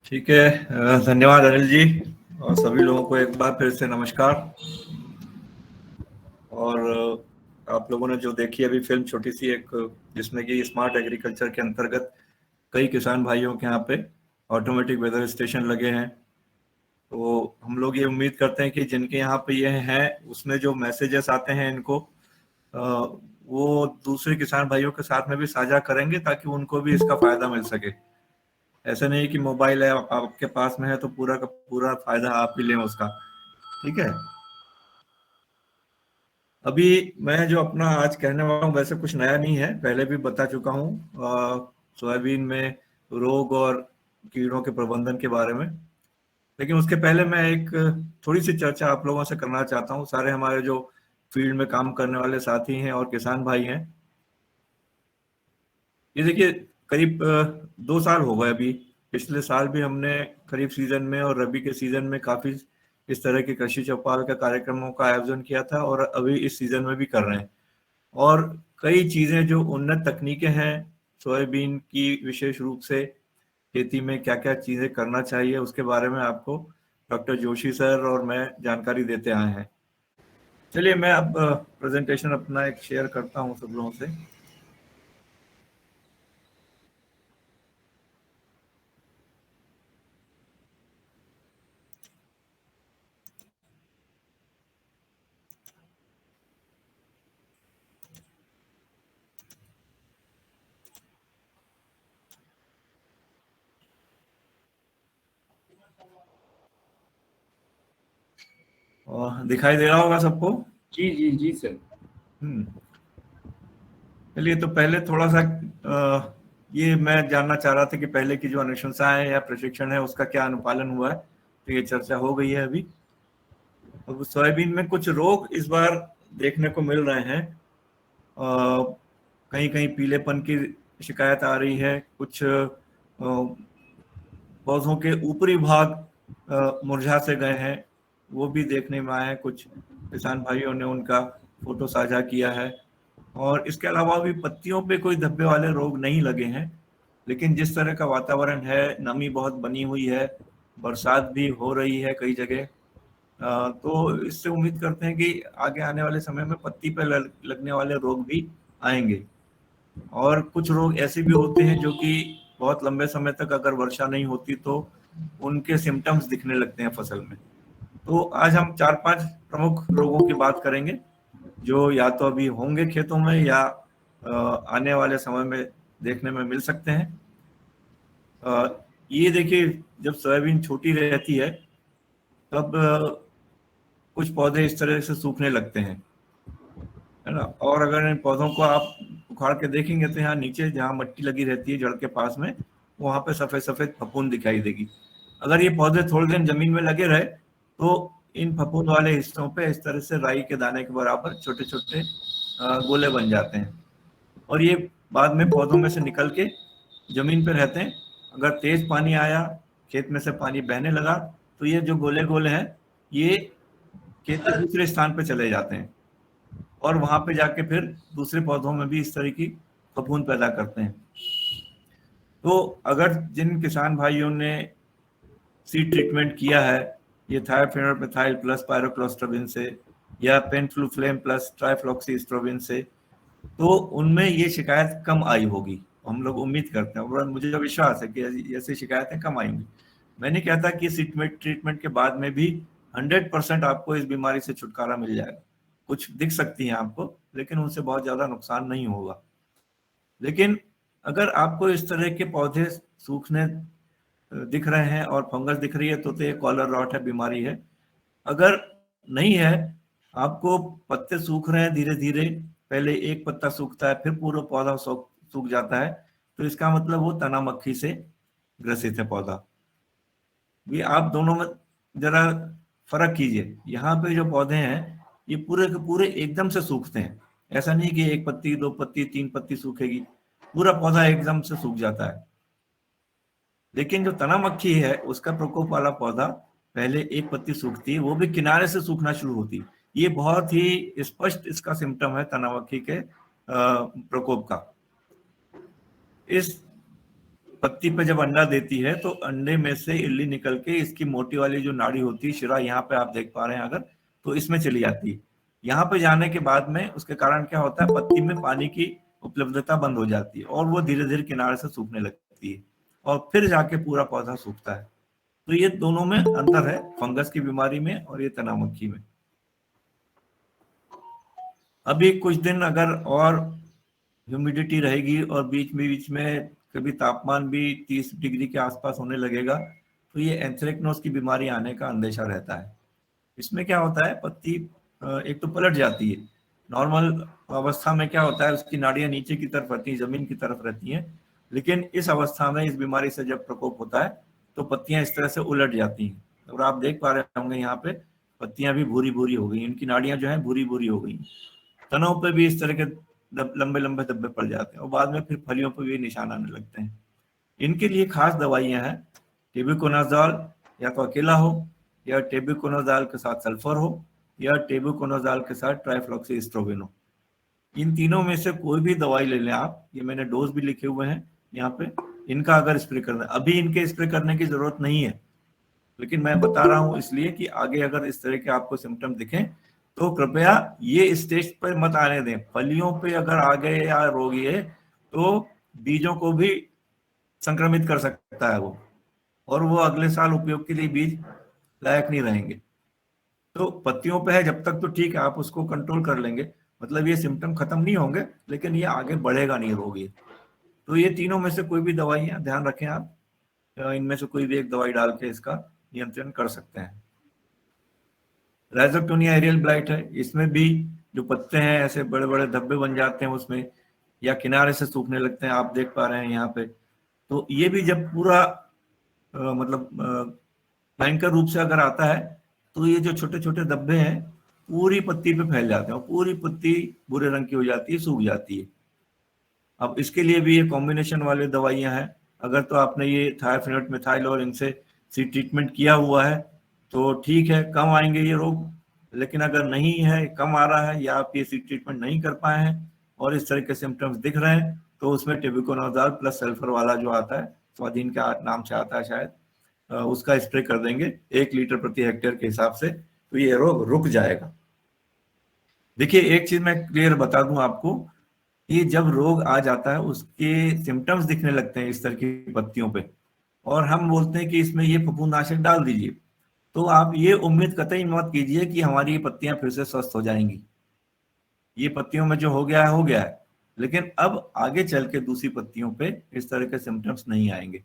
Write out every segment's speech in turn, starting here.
ठीक है। धन्यवाद अनिल जी, और सभी लोगों को एक बार फिर से नमस्कार। और आप लोगों ने जो देखी अभी फिल्म छोटी सी एक, जिसमें कि स्मार्ट एग्रीकल्चर के अंतर्गत कई किसान भाइयों के यहाँ पे ऑटोमेटिक वेदर स्टेशन लगे हैं। तो हम लोग ये उम्मीद करते हैं कि जिनके यहाँ पे ये हैं उसमें जो मैसेजेस आते हैं इनको अ, वो दूसरे किसान भाइयों के साथ में भी साझा करेंगे ताकि उनको भी इसका फायदा मिल सके। ऐसा नहीं कि मोबाइल है आपके पास में है तो पूरा का पूरा फायदा आप ही लें उसका। ठीक है। अभी मैं जो अपना आज कहने वाला हूँ वैसे कुछ नया नहीं है, पहले भी बता चुका हूँ सोयाबीन में रोग और कीड़ों के प्रबंधन के बारे में। लेकिन उसके पहले मैं एक थोड़ी सी चर्चा आप लोगों से करना चाहता हूँ, सारे हमारे जो फील्ड में काम करने वाले साथी हैं और किसान भाई हैं। ये देखिए, करीब 2 साल हो गए अभी। पिछले साल भी हमने खरीफ सीजन में और रबी के सीजन में काफी इस तरह के कृषि चौपाल के कार्यक्रमों का आयोजन किया था, और अभी इस सीजन में भी कर रहे हैं। और कई चीजें जो उन्नत तकनीकें हैं सोयाबीन की, विशेष रूप से खेती में क्या क्या चीजें करना चाहिए उसके बारे में आपको डॉक्टर जोशी सर और मैं जानकारी देते आए हैं। चलिए मैं अब प्रेजेंटेशन अपना एक शेयर करता हूँ सब लोगों से। और दिखाई दे रहा होगा सबको? जी जी जी सर। हम्म। चलिए, तो पहले थोड़ा सा ये मैं जानना चाह रहा था कि पहले की जो अनुशंसाएं या प्रशिक्षण है उसका क्या अनुपालन हुआ है। तो ये चर्चा हो गई है अभी। अब सोयाबीन में कुछ रोग इस बार देखने को मिल रहे हैं। कहीं कहीं पीलेपन की शिकायत आ रही है, कुछ पौधों के ऊपरी भाग मुरझा से गए हैं, वो भी देखने में आए हैं। कुछ किसान भाइयों ने उनका फोटो साझा किया है। और इसके अलावा भी पत्तियों पे कोई धब्बे वाले रोग नहीं लगे हैं। लेकिन जिस तरह का वातावरण है, नमी बहुत बनी हुई है, बरसात भी हो रही है कई जगह, तो इससे उम्मीद करते हैं कि आगे आने वाले समय में पत्ती पे लगने वाले रोग भी आएंगे। और कुछ रोग ऐसे भी होते हैं जो कि बहुत लंबे समय तक अगर वर्षा नहीं होती तो उनके सिम्टम्स दिखने लगते हैं फसल में। तो आज हम 4-5 प्रमुख रोगों की बात करेंगे जो या तो अभी होंगे खेतों में या आने वाले समय में देखने में मिल सकते हैं। ये देखिए, जब सोयाबीन छोटी रहती है तब कुछ पौधे इस तरह से सूखने लगते हैं, है ना। और अगर इन पौधों को आप उखाड़ के देखेंगे तो यहाँ नीचे जहाँ मिट्टी लगी रहती है जड़ के पास में, वहां पे सफेद सफेद फफूंद दिखाई देगी। अगर ये पौधे थोड़े दिन जमीन में लगे रहे तो इन फफूंद वाले हिस्सों पे इस तरह से राई के दाने के बराबर छोटे छोटे गोले बन जाते हैं। और ये बाद में पौधों में से निकल के जमीन पे रहते हैं। अगर तेज पानी आया, खेत में से पानी बहने लगा, तो ये जो गोले गोले हैं ये खेत के दूसरे स्थान पे चले जाते हैं और वहां पे जाके फिर दूसरे पौधों में भी इस तरह की फफूंद पैदा करते हैं। तो अगर जिन किसान भाइयों ने सीड ट्रीटमेंट किया है ये थायोफेनोल्फेथाइल प्लस पायरोक्लोस्ट्रोबिन से या पेंफ्लूफ्लेम प्लस ट्राइफ्लॉक्सीस्ट्रोबिन से, तो उनमें ये शिकायत कम आई होगी। हम लोग उम्मीद करते हैं और मुझे जो विश्वास है कि ऐसी शिकायतें कम आएंगी। मैं नहीं कहता कि ट्रीटमेंट के बाद में भी 100% आपको इस बीमारी से छुटकारा मिल जाएगा। कुछ दिख सकती हैं आपको, लेकिन उनसे बहुत ज्यादा नुकसान नहीं होगा। लेकिन अगर आपको इस तरह के पौधे सूखने दिख रहे हैं और फंगस दिख रही है तो ये कॉलर रॉट है, बीमारी है। अगर नहीं है, आपको पत्ते सूख रहे हैं धीरे धीरे, पहले एक पत्ता सूखता है फिर पूरा पौधा सूख जाता है, तो इसका मतलब वो तना मक्खी से ग्रसित है पौधा। ये आप दोनों में जरा फर्क कीजिए। यहाँ पे जो पौधे हैं ये पूरे के पूरे एकदम से सूखते हैं। ऐसा नहीं कि एक पत्ती, दो पत्ती, तीन पत्ती सूखेगी, पूरा पौधा एकदम से सूख जाता है। लेकिन जो तना मक्खी है उसका प्रकोप वाला पौधा पहले एक पत्ती सूखती है, वो भी किनारे से सूखना शुरू होती है। ये बहुत ही स्पष्ट इसका सिम्टम है तना मक्खी के प्रकोप का। इस पत्ती पे जब अंडा देती है तो अंडे में से इल्ली निकल के इसकी मोटी वाली जो नाड़ी होती है शिरा, यहाँ पे आप देख पा रहे हैं अगर, तो इसमें चली जाती है। यहाँ पे जाने के बाद में उसके कारण क्या होता है, पत्ती में पानी की उपलब्धता बंद हो जाती है और वो धीरे धीरे किनारे से सूखने लगती है और फिर जाके पूरा पौधा सूखता है। तो ये दोनों में अंतर है, फंगस की बीमारी में और ये तना मक्खी में। अभी कुछ दिन अगर और ह्यूमिडिटी रहेगी और बीच में कभी तापमान भी 30 डिग्री के आसपास होने लगेगा, तो ये एंथ्रेक्नोज की बीमारी आने का अंदेशा रहता है। इसमें क्या होता है, पत्ती एक तो पलट जाती है। नॉर्मल अवस्था में क्या होता है, उसकी नाड़ियां नीचे की तरफ रहती हैं, जमीन की तरफ रहती हैं, लेकिन इस अवस्था में, इस बीमारी से जब प्रकोप होता है तो पत्तियां इस तरह से उलट जाती हैं और आप देख पा रहे होंगे यहाँ पे पत्तियां भी भूरी भूरी हो गई, इनकी नाड़ियां जो है भूरी भूरी हो गई। तनों पे भी इस तरह के लंबे लंबे धब्बे पड़ जाते हैं और बाद में फिर फलियों पर भी निशान आने लगते हैं। इनके लिए खास दवाइयां हैं, टेबुकोनाजोल या तो अकेला हो या टेबुकोनाजोल के साथ सल्फर हो या टेबुकोनाजोल के साथ ट्राइफ्लॉक्सीस्ट्रोबिन हो। इन तीनों में से कोई भी दवाई ले लें आप, ये मैंने डोज भी लिखे हुए हैं यहाँ पे, इनका अगर स्प्रे करना, अभी इनके स्प्रे करने की जरूरत नहीं है, लेकिन मैं बता रहा हूँ इसलिए कि आगे अगर इस तरह के आपको सिम्टम दिखें तो कृपया ये स्टेज पर मत आने दें। फलियों पे अगर आ गए या रोग ये, तो बीजों को भी संक्रमित कर सकता है वो, और वो अगले साल उपयोग के लिए बीज लायक नहीं रहेंगे। तो पत्तियों पे है जब तक तो ठीक है, आप उसको कंट्रोल कर लेंगे, मतलब ये सिम्टम खत्म नहीं होंगे, लेकिन ये आगे बढ़ेगा नहीं रोग ये। तो ये तीनों में से कोई भी दवाइयां ध्यान रखें आप, इनमें से कोई भी एक दवाई डाल के इसका नियंत्रण कर सकते हैं। राइजोक्टोनिया एरियल ब्लाइट है, इसमें भी जो पत्ते हैं ऐसे बड़े बड़े धब्बे बन जाते हैं उसमें, या किनारे से सूखने लगते हैं, आप देख पा रहे हैं यहाँ पे। तो ये भी जब पूरा मतलब भयंकर रूप से अगर आता है तो ये जो छोटे छोटे धब्बे हैं पूरी पत्ती पे फैल जाते हैं और पूरी पत्ती भूरे रंग की हो जाती है, सूख जाती है। अब इसके लिए भी ये कॉम्बिनेशन वाले दवाइयां हैं। अगर तो आपने ये थायफिनोट मिथाइल और इनसे ट्रीटमेंट किया हुआ है तो ठीक है, कम आएंगे ये रोग। लेकिन अगर नहीं है, कम आ रहा है, या आप ये ट्रीटमेंट नहीं कर पाए हैं और इस तरह के सिम्टम्स दिख रहे हैं, तो उसमें टेबुकोनाजोल प्लस सल्फर वाला जो आता है, स्वाधीन का नाम से आता है शायद, उसका स्प्रे कर देंगे 1 लीटर प्रति हेक्टेयर के हिसाब से, तो ये रोग रुक जाएगा। देखिए एक चीज मैं क्लियर बता दूं आपको, ये जब रोग आ जाता है उसके सिम्टम्स दिखने लगते हैं इस तरह की पत्तियों पे, और हम बोलते हैं कि इसमें ये फफूंदनाशक डाल दीजिए, तो आप ये उम्मीद कतई मत कीजिए कि हमारी ये पत्तियां फिर से स्वस्थ हो जाएंगी। ये पत्तियों में जो हो गया है, लेकिन अब आगे चल के दूसरी पत्तियों पे इस तरह के सिम्टम्स नहीं आएंगे।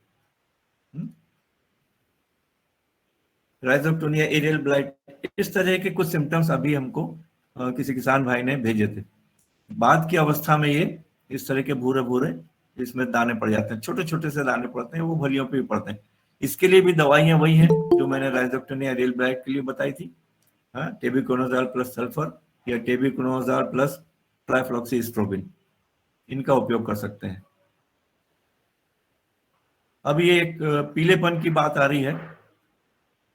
राइजोक्टोनिया एरियल ब्लाइट, इस तरह के कुछ सिम्टम्स अभी हमको किसी किसान भाई ने भेजे थे। बाद की अवस्था में ये इस तरह के भूरे भूरे इसमें दाने पड़ जाते हैं, छोटे छोटे से दाने पड़ते हैं, वो फलियों पे भी पड़ते हैं। इसके लिए भी दवाइयां वही हैं जो मैंने राइजोक्टोनिया एरियल ब्लाइट के लिए बताई थी, टेबुकोनाजोल प्लस सल्फर या टेबुकोनाजोल प्लस ट्राइफ्लॉक्सीस्ट्रोबिन, इनका उपयोग कर सकते हैं। अब ये एक पीलेपन की बात आ रही है।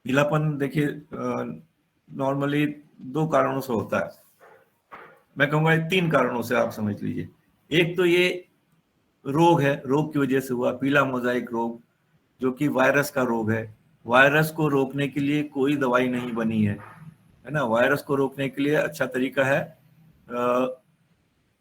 पीलापन देखिए नॉर्मली 2 कारणों से होता है, मैं कहूंगा 3 कारणों से आप समझ लीजिए। एक तो ये रोग है, रोग की वजह से हुआ पीला मोजाइक रोग, जो कि वायरस का रोग है। वायरस को रोकने के लिए कोई दवाई नहीं बनी है ना। वायरस को रोकने के लिए अच्छा तरीका है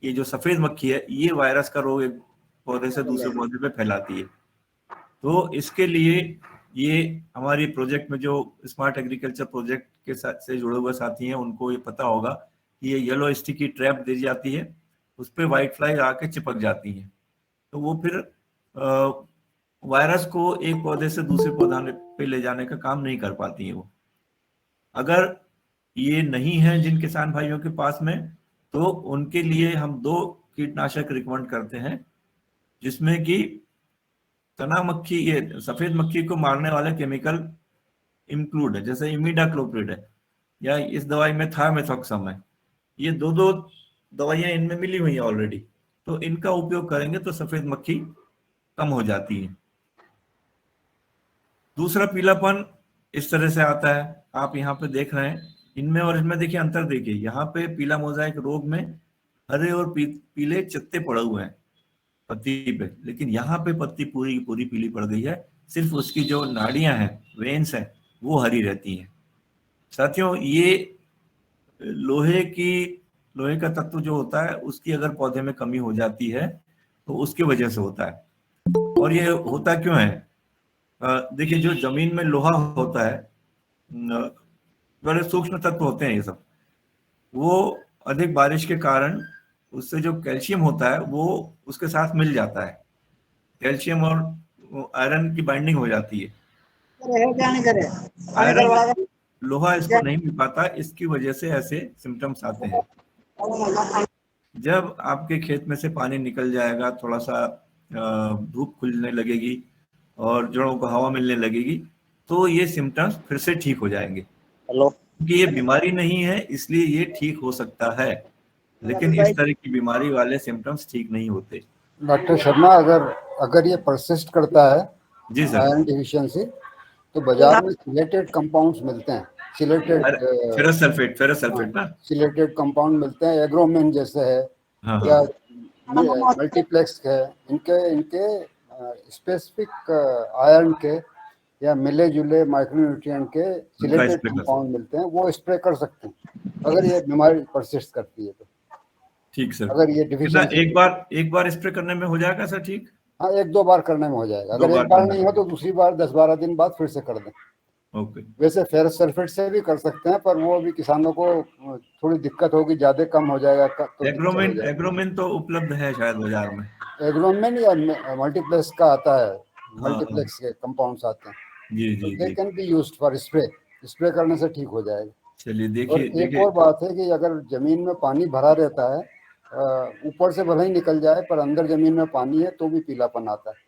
ये जो सफेद मक्खी है, ये वायरस का रोग एक पौधे से दूसरे पौधे पे फैलाती है। तो इसके लिए ये हमारी प्रोजेक्ट में जो स्मार्ट एग्रीकल्चर प्रोजेक्ट के साथ से जुड़े हुए साथी हैं उनको ये पता होगा कि ये येलो स्टिकी ट्रैप दी जाती है, उस पर व्हाइट फ्लाई आके चिपक जाती है, तो वो फिर वायरस को एक पौधे से दूसरे पौधे पे ले जाने का काम नहीं कर पाती है वो। अगर ये नहीं है जिन किसान भाइयों के पास में, तो उनके लिए हम 2 कीटनाशक रिकमेंड करते हैं, जिसमें कि तना मक्खी, ये सफेद मक्खी को मारने वाले केमिकल इंक्लूड है, जैसे इमिडाक्लोप्रिड है या इस दवाई में थायमेथॉक्सम है। ये दो दवाइयां इनमें मिली हुई है ऑलरेडी, तो इनका उपयोग करेंगे तो सफेद मक्खी कम हो जाती है। दूसरा पीलापन इस तरह से आता है, आप यहाँ पे देख रहे हैं, इनमें और इनमें देखिए अंतर देखिए। यहाँ पे पीला मोजाइक रोग में हरे और पीले चत्ते पड़े हुए हैं, पत्ती पे, लेकिन यहाँ पे पत्ती पूरी की पूरी पीली पड़ गई है, सिर्फ उसकी जो नाड़ियां हैं, वेन्स हैं, वो हरी रहती हैं। साथियों, ये लोहे का तत्व जो होता है, उसकी अगर पौधे में कमी हो जाती है तो उसकी वजह से होता है। और ये होता क्यों है? देखिए, जो जमीन में लोहा होता है, बड़े सूक्ष्म तत्व होते हैं ये सब, वो अधिक बारिश के कारण उससे जो कैल्शियम होता है वो उसके साथ मिल जाता है, कैल्शियम और आयरन की बाइंडिंग हो जाती है। आयरन, लोहा इसको नहीं मिल पाता, इसकी वजह से ऐसे सिम्टम्स आते हैं। जब आपके खेत में से पानी निकल जाएगा, थोड़ा सा धूप खुलने लगेगी और जड़ों को हवा मिलने लगेगी, तो ये सिम्टम्स फिर से ठीक हो जाएंगे। हेलो, क्योंकि ये बीमारी नहीं है, इसलिए ये ठीक हो सकता है, लेकिन इस तरह की बीमारी वाले सिम्टम्स ठीक नहीं होते। डॉक्टर शर्मा, अगर ये परसिस्ट करता है, जी सर। आयरन डिफिशियंसी, तो बाजार में सिलेटेड कंपाउंड्स मिलते हैं, फेरस सल्फेट ना, सिलेटेड कंपाउंड मिलते हैं, एग्रोमिन जैसे है, हाँ या हाँ, मल्टीप्लेक्स है, इनके स्पेसिफिक आयरन के या मिले जुले माइक्रोन्यूट्रिएंट के सिलेटेड कंपाउंड मिलते हैं, वो स्प्रे कर सकते हैं अगर ये बीमारी परसिस्ट करती है तो। ठीक सर। अगर ये डिफिशियंसी एक बार स्प्रे करने में हो जाएगा सर? ठीक, हाँ, 1-2 बार करने में हो जाएगा। अगर एक बार नहीं हो तो दूसरी बार 10-12 दिन बाद फिर से कर दें। ओके। वैसे फेरस सल्फेट से भी कर सकते हैं, पर वो भी किसानों को थोड़ी दिक्कत होगी, ज्यादा कम हो जाएगा तो एग्रोमिन तो उपलब्ध है शायद बाजार में। एग्रोमिन या मल्टीप्लेक्स का आता है, मल्टीप्लेक्स के कंपाउंड्स आते हैं, जी जी they can be used for spray करने से ठीक हो जाएगा। चलिए, और देखिए एक और बात है कि अगर जमीन में पानी भरा रहता है, ऊपर से भले ही निकल जाए पर अंदर जमीन में पानी है तो भी पीलापन आता है।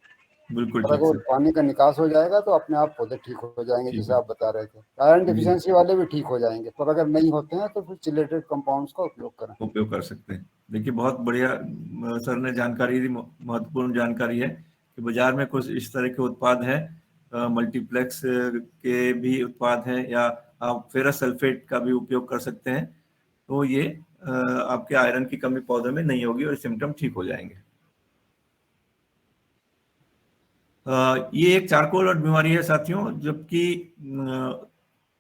बिल्कुल और ठीक अगर सर। पानी का निकास हो जाएगा तो अपने आप पौधे ठीक हो जाएंगे, ठीक जैसे है। आप बता रहे थे। आयरन डिफिशियंसी वाले भी ठीक हो जाएंगे, पर अगर नहीं होते हैं तो फिर चिलेटेड कंपाउंड्स का उपयोग कर सकते हैं। देखिए, बहुत बढ़िया सर ने जानकारी दी, महत्वपूर्ण जानकारी है कि बाजार में कुछ इस तरह के उत्पाद हैं, मल्टीप्लेक्स के भी उत्पाद हैं, या आप फेरस सल्फेट का भी उपयोग कर सकते हैं, तो ये आपके आयरन की कमी पौधे में नहीं होगी और सिम्टम ठीक हो जाएंगे। ये एक चारकोल और बीमारी है साथियों, जबकि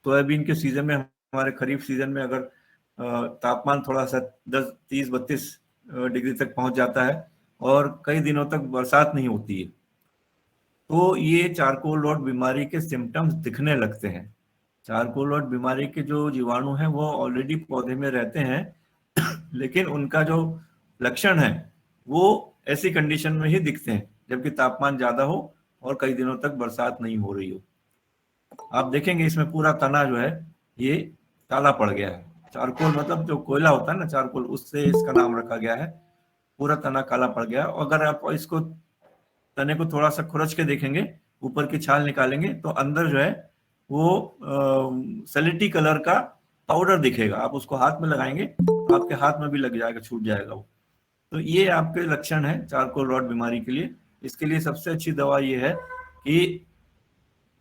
सोयाबीन के सीजन में, हमारे खरीफ सीजन में अगर तापमान थोड़ा सा 10, 30, 32 डिग्री तक पहुंच जाता है और कई दिनों तक बरसात नहीं होती है, तो ये चारकोल रॉट बीमारी के सिम्टम्स दिखने लगते हैं। चारकोल रॉट बीमारी के जो जीवाणु हैं वो ऑलरेडी पौधे में रहते हैं, लेकिन उनका जो लक्षण है वो ऐसी कंडीशन में ही दिखते हैं जबकि तापमान ज्यादा हो और कई दिनों तक बरसात नहीं हो रही हो। आप देखेंगे इसमें पूरा तना जो है ये काला पड़ गया है। चारकोल मतलब जो कोयला होता है ना, चारकोल, उससे इसका नाम रखा गया है। पूरा तना काला पड़ गया। अगर आप इसको, तने को थोड़ा सा खुरच के देखेंगे, ऊपर की छाल निकालेंगे, तो अंदर जो है वो सलेटी कलर का पाउडर दिखेगा। आप उसको हाथ में लगाएंगे तो आपके हाथ में भी लग जाएगा, छूट जाएगा वो। तो ये आपके लक्षण है चारकोल रॉट बीमारी के लिए। इसके लिए सबसे अच्छी दवा ये है कि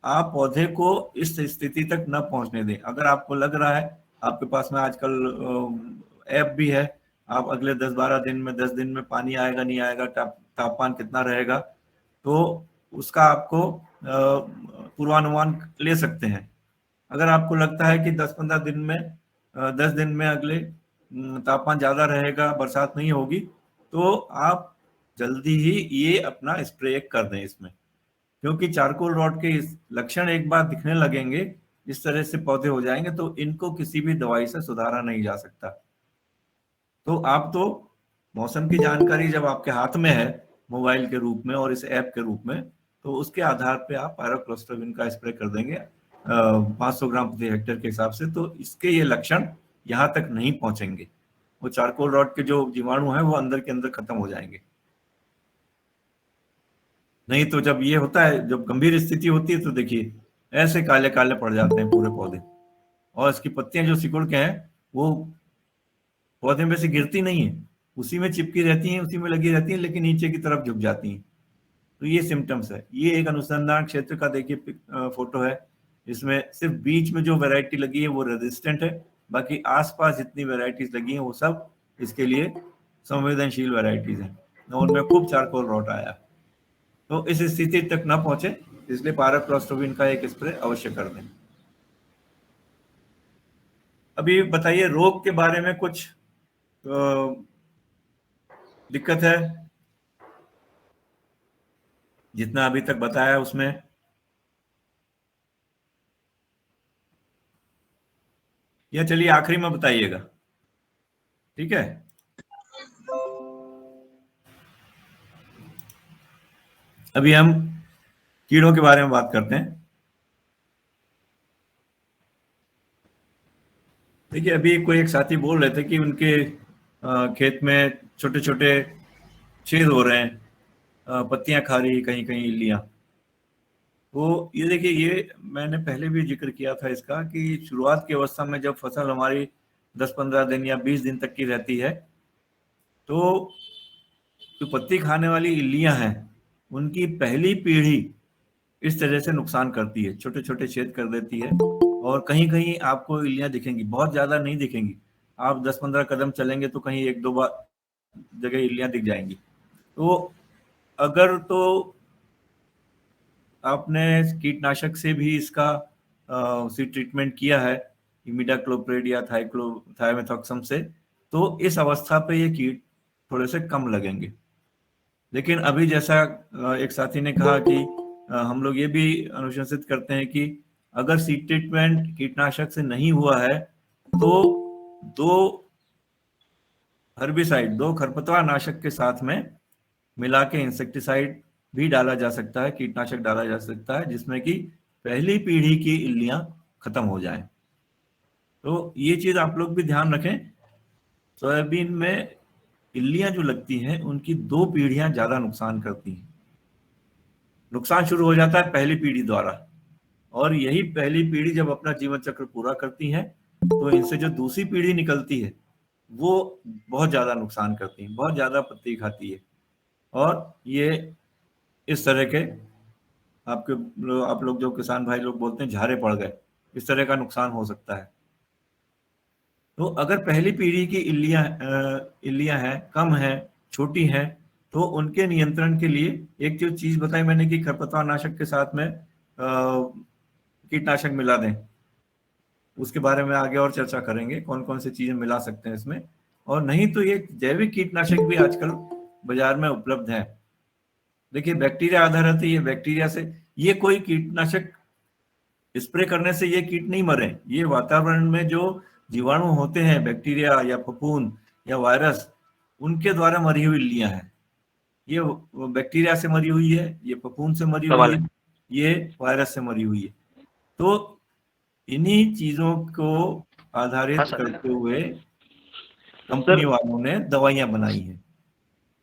आप पौधे को इस स्थिति तक न पहुंचने दें। अगर आपको लग रहा है, आपके पास में आजकल ऐप भी है, आप अगले 10-12 दिन में, 10 दिन में पानी आएगा नहीं आएगा, तापमान कितना रहेगा, तो उसका आपको पूर्वानुमान ले सकते हैं। अगर आपको लगता है कि 10-15 दिन में, 10 दिन में अगले तापमान ज्यादा रहेगा, बरसात नहीं होगी, तो आप जल्दी ही ये अपना स्प्रे कर दें इसमें। क्योंकि चारकोल रॉट के इस लक्षण एक बार दिखने लगेंगे, इस तरह से पौधे हो जाएंगे, तो इनको किसी भी दवाई से सुधारा नहीं जा सकता। तो आप तो मौसम की जानकारी जब आपके हाथ में है, मोबाइल के रूप में और इस ऐप के रूप में, तो उसके आधार पे आप पायरोक्लोस्ट्रोबिन का स्प्रे कर देंगे 500 ग्राम प्रति हेक्टेयर के हिसाब से, तो इसके ये लक्षण यहाँ तक नहीं पहुंचेंगे। वो चारकोल रॉट के जो जीवाणु है वो अंदर के अंदर खत्म हो जाएंगे। नहीं तो जब ये होता है, जब गंभीर स्थिति होती है, तो देखिए ऐसे काले काले पड़ जाते हैं पूरे पौधे, और इसकी पत्तियां जो सिकुड़ के हैं वो पौधे में से गिरती नहीं है, उसी में चिपकी रहती हैं, उसी में लगी रहती हैं, लेकिन नीचे की तरफ झुक जाती हैं। तो ये सिम्टम्स है। ये एक अनुसंधान क्षेत्र का देखिए फोटो है। इसमें सिर्फ बीच में जो वैरायटी लगी है वो रेजिस्टेंट है, बाकी आसपास जितनी वैरायटीज लगी हैं वो सब इसके लिए संवेदनशील वैरायटीज हैं। उनमें खूब चारकोल रॉट आया। तो इस स्थिति तक न पहुंचे, इसलिए पायरोक्लोस्ट्रोबिन का एक स्प्रे अवश्य कर दें। अभी बताइए, रोग के बारे में कुछ दिक्कत है? जितना अभी तक बताया उसमें या चलिए आखिरी में बताइएगा, ठीक है? अभी हम कीड़ों के बारे में बात करते हैं। देखिए, अभी कोई एक साथी बोल रहे थे कि उनके खेत में छोटे छोटे छेद हो रहे हैं, पत्तियां खा रही, कहीं कहीं इल्लियां। तो ये देखिए, ये मैंने पहले भी जिक्र किया था इसका कि शुरुआत की अवस्था में जब फसल हमारी 10-15 दिन या 20 दिन तक की रहती है, तो जो पत्ती खाने वाली इल्लियां हैं उनकी पहली पीढ़ी इस तरह से नुकसान करती है, छोटे छोटे छेद कर देती है। और कहीं कहीं आपको इल्लियां दिखेंगी, बहुत ज्यादा नहीं दिखेंगी। आप 10-15 कदम चलेंगे तो कहीं 1-2 बार जगह इल्लियां दिख जाएंगी। तो अगर तो आपने कीटनाशक से भी इसका उसी ट्रीटमेंट किया है, इमिडाक्लोप्रिड या थायोमेथॉक्सम से, तो इस अवस्था पे ये कीट थोड़े से कम लगेंगे। लेकिन अभी जैसा एक साथी ने कहा कि हम लोग ये भी अनुशंसित करते हैं कि अगर सीड ट्रीटमेंट कीटनाशक से नहीं हुआ है तो दो हर्बिसाइड, 2 खरपतवार नाशक के साथ में मिला के इंसेक्टिसाइड भी डाला जा सकता है, कीटनाशक डाला जा सकता है, जिसमें कि पहली पीढ़ी की इल्लियां खत्म हो जाएं। तो ये चीज आप लोग भी ध्यान रखें। सोयाबीन में इल्लियां जो लगती हैं उनकी 2 पीढ़ियां ज्यादा नुकसान करती हैं। नुकसान शुरू हो जाता है पहली पीढ़ी द्वारा, और यही पहली पीढ़ी जब अपना जीवन चक्र पूरा करती है तो इनसे जो दूसरी पीढ़ी निकलती है वो बहुत ज्यादा नुकसान करती है, बहुत ज्यादा पत्ती खाती है। और ये इस तरह के आप लोग जो किसान भाई लोग बोलते हैं झारे पड़ गए, इस तरह का नुकसान हो सकता है। तो अगर पहली पीढ़ी की इल्लियां हैं, कम है, छोटी हैं, तो उनके नियंत्रण के लिए एक जो चीज बताई मैंने कि खरपतवार नाशक के साथ में कीटनाशक मिला दें, उसके बारे में आगे और चर्चा करेंगे कौन कौन सी चीजें मिला सकते हैं इसमें। और नहीं तो ये जैविक कीटनाशक भी आजकल बाजार में उपलब्ध है। देखिए, बैक्टीरिया आधारित है, ये बैक्टीरिया से, ये कोई कीटनाशक स्प्रे करने से ये कीट नहीं मरे। ये वातावरण में जो जीवाणु होते हैं, बैक्टीरिया या फफूंद या वायरस, उनके द्वारा मरी हुई इल्लियां हैं। ये बैक्टीरिया से मरी हुई है, ये फफूंद से मरी हुई है, ये वायरस से मरी हुई है। तो इन्हीं चीजों को आधारित करते हुए कंपनी वालों ने दवाइयां बनाई हैं।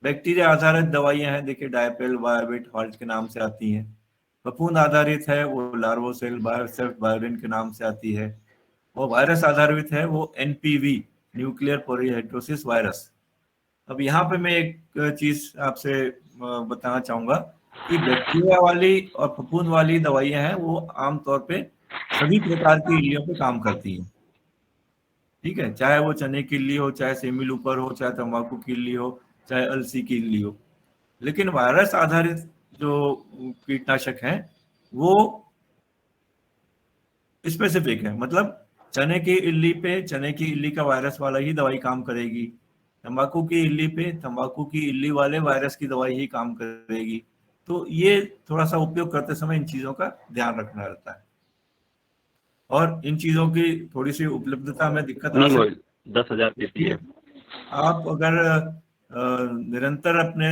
बैक्टीरिया आधारित दवाइयां हैं, देखिए डायपेल, बायोबिट, हॉल्ट के नाम से आती हैं। फफूंद आधारित है वो लार्वोसेल, बायोसेफ्ट, बायोरिन के नाम से आती है। और वायरस आधारित है वो एनपीवी, न्यूक्लियर पोरियोहाइड्रोसिस वायरस। अब यहाँ पे मैं एक चीज आपसे बताना चाहूंगा कि बैक्टीरिया वाली और फफूंद वाली दवाइयां हैं वो आमतौर पे सभी प्रकार की इल्लियों पे काम करती हैं, ठीक है? चाहे वो चने की इल्ली हो, चाहे सेमी लूपर हो, चाहे तंबाकू की इल्ली हो, चाहे अलसी की इल्ली हो। लेकिन वायरस आधारित जो कीटनाशक हैं वो स्पेसिफिक है, मतलब चने की इल्ली पे चने की इल्ली का वायरस वाला ही दवाई काम करेगी, तंबाकू की इल्ली पे तंबाकू की इल्ली वाले वायरस की दवाई ही काम करेगी। तो ये थोड़ा सा उपयोग करते समय इन चीजों का ध्यान रखना रहता है। और इन चीजों की थोड़ी सी उपलब्धता में दिक्कत आ सकती है। 10,000 आप अगर निरंतर अपने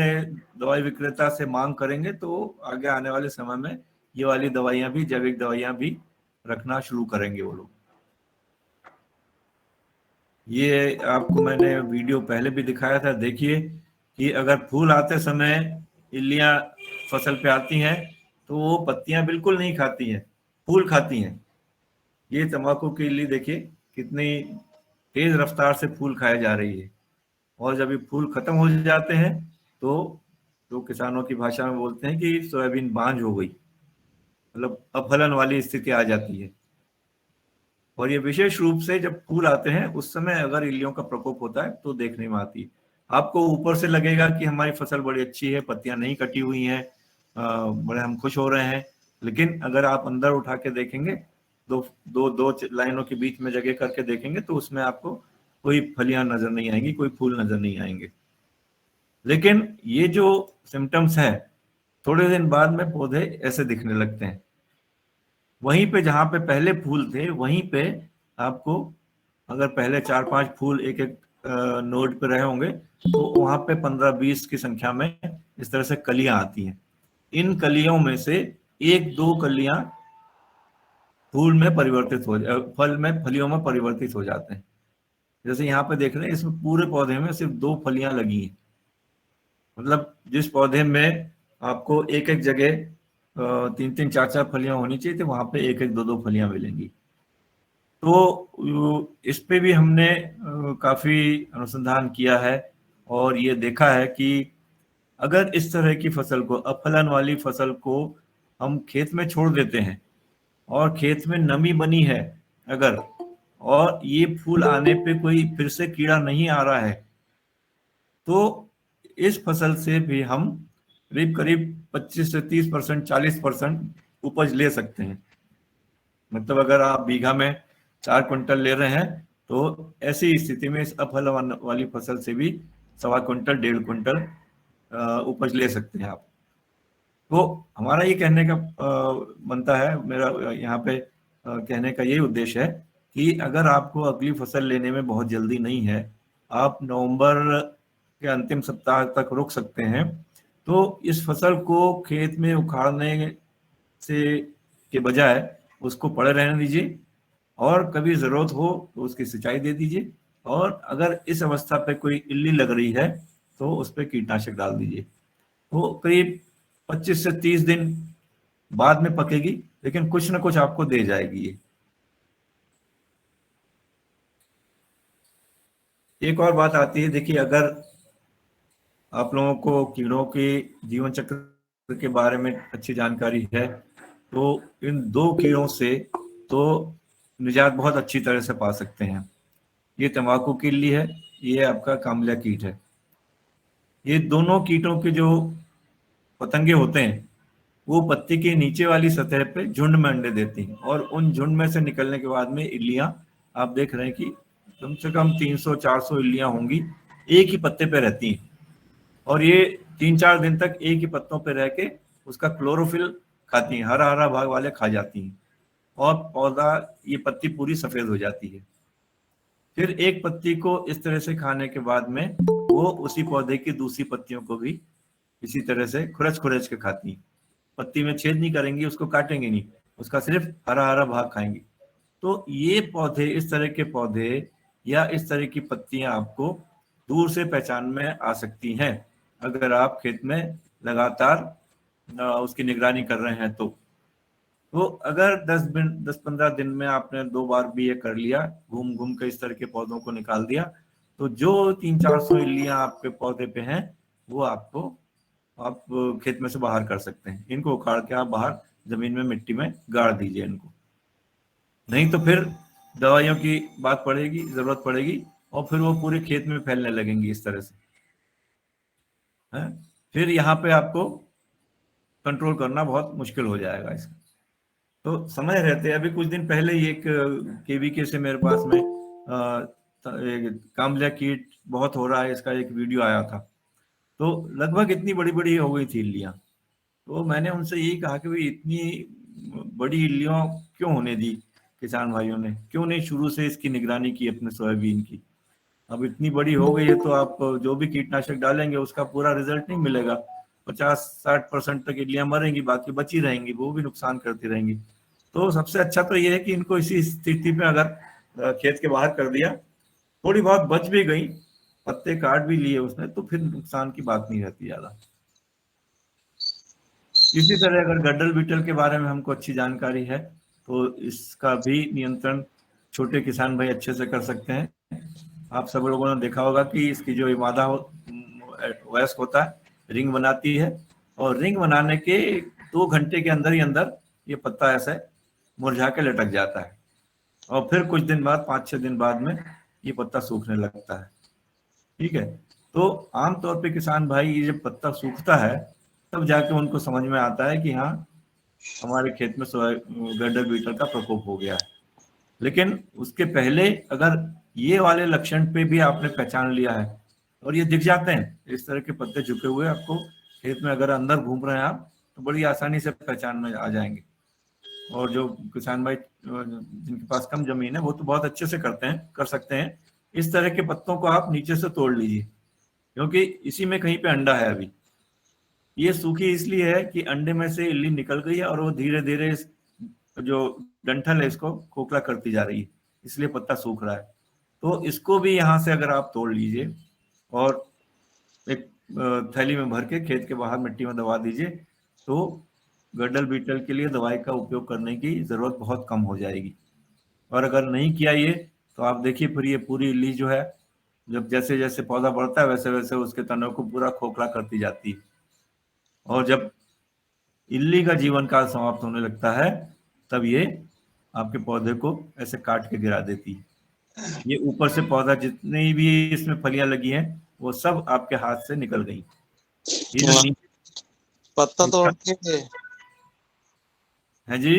दवाई विक्रेता से मांग करेंगे तो आगे आने वाले समय में ये वाली दवाइयां भी, जैविक दवाइयां भी रखना शुरू करेंगे वो लोग। ये आपको मैंने वीडियो पहले भी दिखाया था, देखिए कि अगर फूल आते समय इल्लियां फसल पे आती हैं तो वो पत्तियां बिल्कुल नहीं खाती हैं, फूल खाती हैं। ये तंबाकू की इल्ली देखिए कितनी तेज रफ्तार से फूल खाए जा रही है। और जब ये फूल खत्म हो जाते हैं तो किसानों की भाषा में बोलते हैं कि सोयाबीन बांझ हो गई, मतलब अफलन वाली स्थिति आ जाती है। और ये विशेष रूप से जब फूल आते हैं उस समय अगर इल्लियों का प्रकोप होता है तो देखने में आती है। आपको ऊपर से लगेगा कि हमारी फसल बड़ी अच्छी है, पत्तियां नहीं कटी हुई हैं, बड़े हम खुश हो रहे हैं, लेकिन अगर आप अंदर उठा के देखेंगे, दो दो दो लाइनों के बीच में जगह करके देखेंगे तो उसमें आपको कोई फलियां नजर नहीं आएंगी, कोई फूल नजर नहीं आएंगे। लेकिन ये जो सिम्टम्स है, थोड़े दिन बाद में पौधे ऐसे दिखने लगते हैं। वहीं पे जहां पे पहले फूल थे, वहीं पे आपको अगर पहले 4-5 फूल एक एक नोड पे रहे होंगे, तो वहां पे 15-20 की संख्या में इस तरह से कलियां आती हैं। इन कलियों में से 1-2 कलियां फूल में परिवर्तित हो फलियों में परिवर्तित हो जाते हैं। जैसे यहाँ पे देख रहे हैं, इसमें पूरे पौधे में सिर्फ 2 फलियां लगी हैं। मतलब जिस पौधे में आपको एक एक जगह 3-3, 4-4 फलियां होनी चाहिए थी, वहां पे एक एक 2-2 फलियां मिलेंगी। तो इस पे भी हमने काफी अनुसंधान किया है और ये देखा है कि अगर इस तरह की फसल को, अफलन वाली फसल को हम खेत में छोड़ देते हैं और खेत में नमी बनी है अगर, और ये फूल आने पे कोई फिर से कीड़ा नहीं आ रहा है, तो इस फसल से भी हम करीब करीब 25 से 30%, 40% उपज ले सकते हैं। मतलब अगर आप बीघा में 4 क्विंटल ले रहे हैं, तो ऐसी स्थिति में इस अफल वाली फसल से भी 1.25 क्विंटल, 1.5 क्विंटल उपज ले सकते हैं आप। तो हमारा ये कहने का बनता है, मेरा यहाँ पे कहने का यही उद्देश्य है कि अगर आपको अगली फसल लेने में बहुत जल्दी नहीं है, आप नवंबर के अंतिम सप्ताह तक रुक सकते हैं, तो इस फसल को खेत में उखाड़ने से के बजाय उसको पड़े रहने दीजिए, और कभी जरूरत हो तो उसकी सिंचाई दे दीजिए, और अगर इस अवस्था पे कोई इल्ली लग रही है तो उस पर कीटनाशक डाल दीजिए। वो करीब 25 से 30 दिन बाद में पकेगी, लेकिन कुछ ना कुछ आपको दे जाएगी ये। एक और बात आती है, देखिए अगर आप लोगों को कीड़ों के जीवन चक्र के बारे में अच्छी जानकारी है, तो इन 2 कीड़ों से तो निजात बहुत अच्छी तरह से पा सकते हैं। ये तंबाकू की इल्ली है, ये आपका कामला कीट है। ये दोनों कीटों के जो पतंगे होते हैं, वो पत्ती के नीचे वाली सतह पे झुंड में अंडे देती हैं, और उन झुंड में से निकलने के बाद में इल्लियां आप देख रहे हैं कि कम से कम 300-400 इल्लियां होंगी, एक ही पत्ते पे रहती हैं, और ये 3-4 दिन तक एक ही पत्तों पे रह के उसका क्लोरोफिल खाती हैं, हरा हरा भाग वाले खा जाती हैं, और पौधा, ये पत्ती पूरी सफेद हो जाती है। फिर एक पत्ती को इस तरह से खाने के बाद में वो उसी पौधे की दूसरी पत्तियों को भी इसी तरह से खुरच खुरच के खाती हैं। पत्ती में छेद नहीं करेंगी, उसको काटेंगे नहीं, उसका सिर्फ हरा हरा भाग खाएंगी। तो ये पौधे, इस तरह के पौधे या इस तरह की पत्तियां आपको दूर से पहचान में आ सकती हैं अगर आप खेत में लगातार उसकी निगरानी कर रहे हैं। तो अगर 10-15 दिन में आपने 2 बार भी ये कर लिया, घूम घूम के इस तरह के पौधों को निकाल दिया, तो जो 300-400 इल्लियां आपके पौधे पे हैं, वो आप खेत में से बाहर कर सकते हैं। इनको उखाड़ के आप बाहर जमीन में, मिट्टी में गाड़ दीजिए इनको। नहीं तो फिर दवाइयों की बात पड़ेगी, जरूरत पड़ेगी, और फिर वो पूरे खेत में फैलने लगेंगी इस तरह से है। फिर यहाँ पे आपको कंट्रोल करना बहुत मुश्किल हो जाएगा इसका। तो समय रहते, अभी कुछ दिन पहले ही एक केवीके से मेरे पास में कामला कीट बहुत हो रहा है, इसका एक वीडियो आया था। तो लगभग इतनी बड़ी बड़ी हो गई थी इल्लियां। तो मैंने उनसे यही कहा कि भाई इतनी बड़ी इल्लियां क्यों होने दी किसान भाइयों ने, क्यों नहीं शुरू से इसकी निगरानी की अपने सोयाबीन की। अब इतनी बड़ी हो गई है तो आप जो भी कीटनाशक डालेंगे उसका पूरा रिजल्ट नहीं मिलेगा। 50-60% तक इल्लियां मरेंगी, बाकी बची रहेंगी, वो भी नुकसान करती रहेंगी। तो सबसे अच्छा तो ये है कि इनको इसी स्थिति में अगर खेत के बाहर कर दिया, थोड़ी बहुत बच भी गई, पत्ते काट भी लिए उसने, तो फिर नुकसान की बात नहीं रहती ज्यादा। इसी तरह अगर गड्डल बीटल के बारे में हमको अच्छी जानकारी है, तो इसका भी नियंत्रण छोटे किसान भाई अच्छे से कर सकते हैं। आप सब लोगों ने देखा होगा कि इसकी जो मादा वयस्क होता है, रिंग बनाती है, और रिंग बनाने के 2 घंटे के अंदर ही अंदर ये पत्ता ऐसे मुरझा के लटक जाता है, और फिर कुछ दिन बाद, 5-6 दिन बाद में ये पत्ता सूखने लगता है। ठीक है, तो आमतौर पे किसान भाई ये जब पत्ता सूखता है तब जाके उनको समझ में आता है कि हाँ हमारे खेत में गड्डल बीटल का प्रकोप हो गया है। लेकिन उसके पहले अगर ये वाले लक्षण पे भी आपने पहचान लिया है और ये दिख जाते हैं, इस तरह के पत्ते झुके हुए आपको खेत में अगर अंदर घूम रहे हैं आप, तो बड़ी आसानी से पहचान में आ जाएंगे। और जो किसान भाई जिनके पास कम जमीन है वो तो बहुत अच्छे से कर सकते हैं। इस तरह के पत्तों को आप नीचे से तोड़ लीजिए, क्योंकि इसी में कहीं पे अंडा है। अभी ये सूखी इसलिए है कि अंडे में से इल्ली निकल गई है और वो धीरे धीरे जो डंठल है इसको खोखला करती जा रही है, इसलिए पत्ता सूख रहा है। तो इसको भी यहाँ से अगर आप तोड़ लीजिए और एक थैली में भर के खेत के बाहर मिट्टी में दबा दीजिए, तो गड्डल बीटल के लिए दवाई का उपयोग करने की जरूरत बहुत कम हो जाएगी। और अगर नहीं किया ये, तो आप देखिए फिर ये पूरी इल्ली जो है, जब जैसे जैसे पौधा बढ़ता है वैसे वैसे उसके तनों को पूरा खोखला करती जाती है। और जब इल्ली का जीवन काल समाप्त होने लगता है तब ये आपके पौधे को ऐसे काट के गिरा देती है। ये ऊपर से पौधा जितनी भी इसमें फलियां लगी हैं वो सब आपके हाथ से निकल गई। ये जो नीचे पत्ता तोड़ के है जी,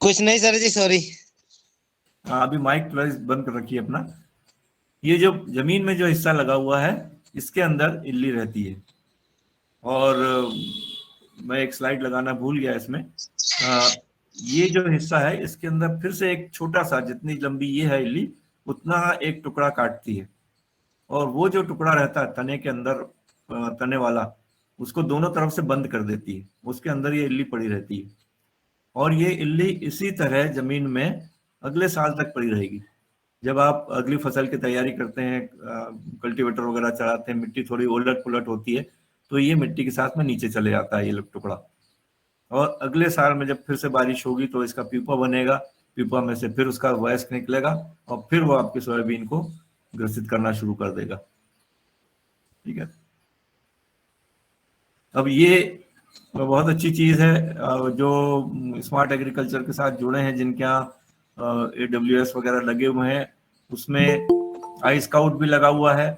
कुछ नहीं सर जी, सॉरी। अभी माइक थोड़ा बंद कर रखिए अपना। ये जो जमीन में जो हिस्सा लगा हुआ है इसके अंदर इल्ली रहती है। और मैं एक स्लाइड लगाना भूल गया इसमें। ये जो हिस्सा है इसके अंदर फिर से एक छोटा सा, जितनी लंबी ये है इल्ली उतना एक टुकड़ा काटती है, और वो जो टुकड़ा रहता है तने के अंदर, तने वाला, उसको दोनों तरफ से बंद कर देती है। उसके अंदर ये इल्ली पड़ी रहती है और ये इल्ली इसी तरह जमीन में अगले साल तक पड़ी रहेगी। जब आप अगली फसल की तैयारी करते हैं, कल्टीवेटर वगैरह चलाते हैं, मिट्टी थोड़ी उलट पुलट होती है, तो ये मिट्टी के साथ में नीचे चले जाता है ये टुकड़ा। और अगले साल में जब फिर से बारिश होगी तो इसका प्यूपा बनेगा, प्यूपा में से फिर उसका वयस्क निकलेगा और फिर वो आपकी सोयाबीन को ग्रसित करना शुरू कर देगा। ठीक है, अब ये बहुत अच्छी चीज है जो स्मार्ट एग्रीकल्चर के साथ जुड़े हैं, जिनके यहाँ AWS वगैरह लगे हुए हैं। उसमें आई स्काउट भी लगा हुआ है,